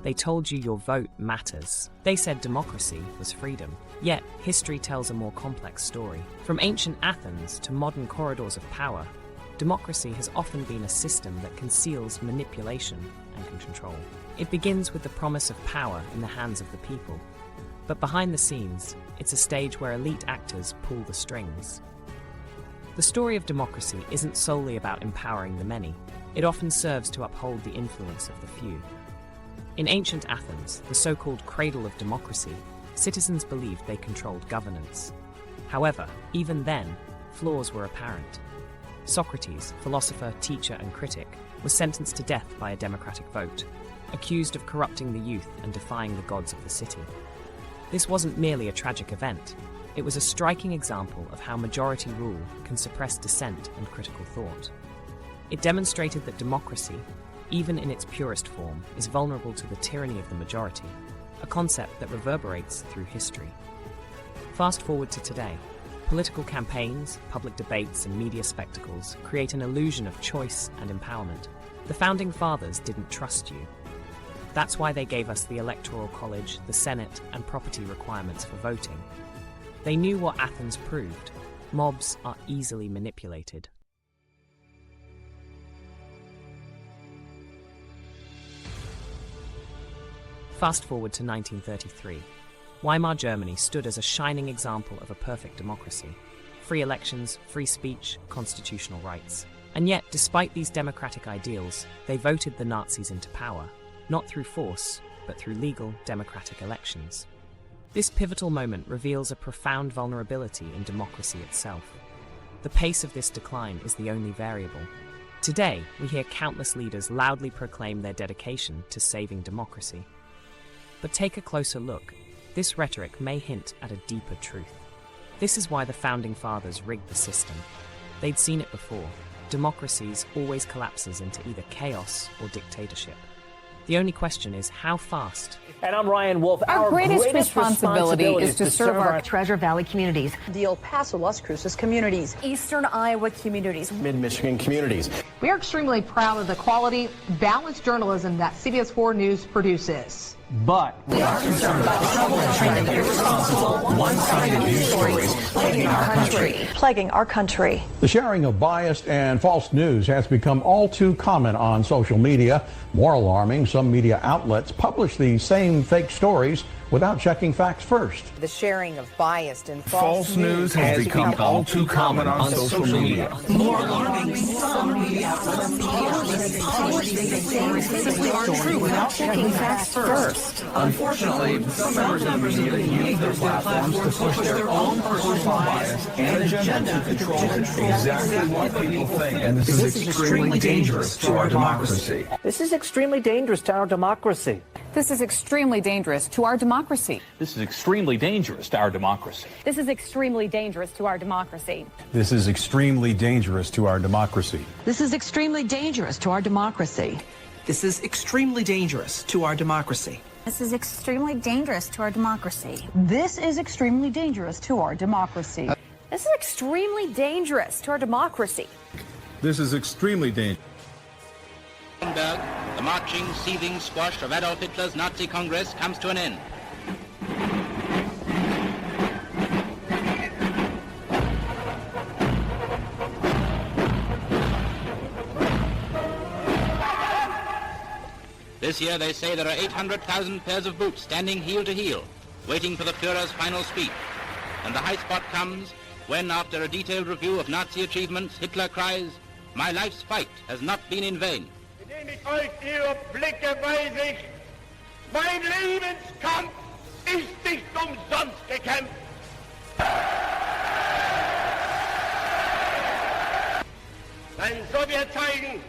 They told you your vote matters. They said democracy was freedom. Yet, history tells a more complex story. From ancient Athens to modern corridors of power, democracy has often been a system that conceals manipulation and control. It begins with the promise of power in the hands of the people. But behind the scenes, it's a stage where elite actors pull the strings. The story of democracy isn't solely about empowering the many. It often serves to uphold the influence of the few. In ancient Athens, the so-called cradle of democracy, citizens believed they controlled governance. However, even then, flaws were apparent. Socrates, philosopher, teacher, and critic, was sentenced to death by a democratic vote, accused of corrupting the youth and defying the gods of the city. This wasn't merely a tragic event. It was a striking example of how majority rule can suppress dissent and critical thought. It demonstrated that democracy, even in its purest form, is vulnerable to the tyranny of the majority, a concept that reverberates through history. Fast forward to today. Political campaigns, public debates, and media spectacles create an illusion of choice and empowerment. The Founding Fathers didn't trust you. That's why they gave us the Electoral College, the Senate, and property requirements for voting. They knew what Athens proved. Mobs are easily manipulated. Fast forward to 1933. Weimar Germany stood as a shining example of a perfect democracy. Free elections, free speech, constitutional rights. And yet, despite these democratic ideals, they voted the Nazis into power, not through force, but through legal, democratic elections. This pivotal moment reveals a profound vulnerability in democracy itself. The pace of this decline is the only variable. Today, we hear countless leaders loudly proclaim their dedication to saving democracy. But take a closer look. This rhetoric may hint at a deeper truth. This is why the Founding Fathers rigged the system. They'd seen it before. Democracies always collapses into either chaos or dictatorship. The only question is how fast. And I'm Ryan Wolf. Our greatest responsibility is to serve our Treasure Valley communities, the El Paso, Las Cruces communities, Eastern Iowa communities, Mid-Michigan communities. We are extremely proud of the quality, balanced journalism that CBS 4 News produces. But we are concerned about the trouble and trend of irresponsible, one-sided news stories plaguing our country. The sharing of biased and false news has become all too common on social media. More alarming, some media outlets publish these same fake stories without checking facts first. The sharing of biased and False news has become all too common on social media. More alarming, some media outlets publish these stories simply aren't true without checking facts first. Unfortunately, some members of the media use their platforms to push their own personal bias and agenda to control exactly what people think. And this is extremely dangerous to our democracy. this is extremely dangerous to our democracy. This is extremely dangerous to our democracy. This is extremely dangerous to our democracy. This is extremely dangerous to our democracy. This is extremely dangerous to our democracy. This is extremely dangerous to our democracy. This is extremely dangerous to our democracy. This is extremely dangerous to our democracy. This is extremely dangerous to our democracy. This is extremely dangerous to our democracy. This is extremely dangerous. The marching, seething squash of Adolf Hitler's Nazi Congress comes to an end. This year they say there are 800,000 pairs of boots standing heel to heel, waiting for the Führer's final speech. And the high spot comes when, after a detailed review of Nazi achievements, Hitler cries, "My life's fight has not been in vain." Indem ich euch ihre Blicke weise ich, mein Lebenskampf ist nicht umsonst gekämpft. Wenn Sowjetzeichen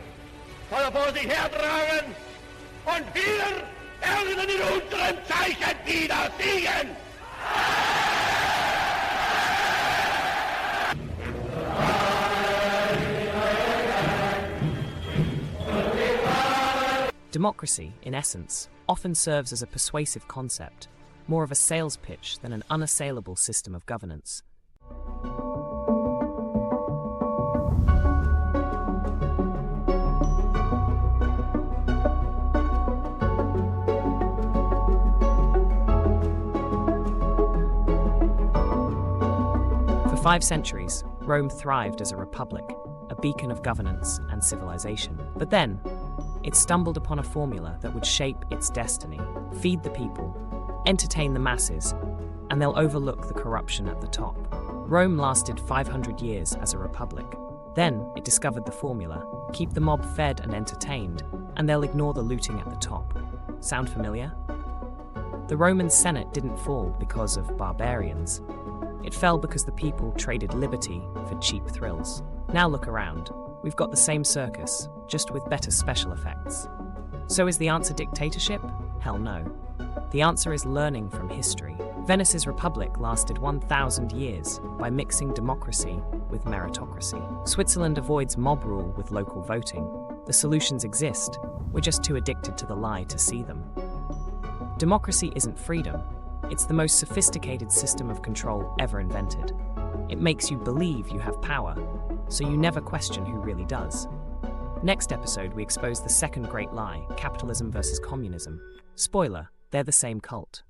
soll er vor sich hertragen und wir werden in unserem Zeichen wieder siegen. Democracy, in essence, often serves as a persuasive concept, more of a sales pitch than an unassailable system of governance. 5 centuries, Rome thrived as a republic, a beacon of governance and civilization. But then, it stumbled upon a formula that would shape its destiny: feed the people, entertain the masses, and they'll overlook the corruption at the top. Rome lasted 500 years as a republic. Then it discovered the formula: keep the mob fed and entertained, and they'll ignore the looting at the top. Sound familiar? The Roman Senate didn't fall because of barbarians. It fell because the people traded liberty for cheap thrills. Now look around. We've got the same circus, just with better special effects. So is the answer dictatorship? Hell no. The answer is learning from history. Venice's republic lasted 1,000 years by mixing democracy with meritocracy. Switzerland avoids mob rule with local voting. The solutions exist. We're just too addicted to the lie to see them. Democracy isn't freedom. It's the most sophisticated system of control ever invented. It makes you believe you have power, so you never question who really does. Next episode, we expose the second great lie: capitalism versus communism. Spoiler, they're the same cult.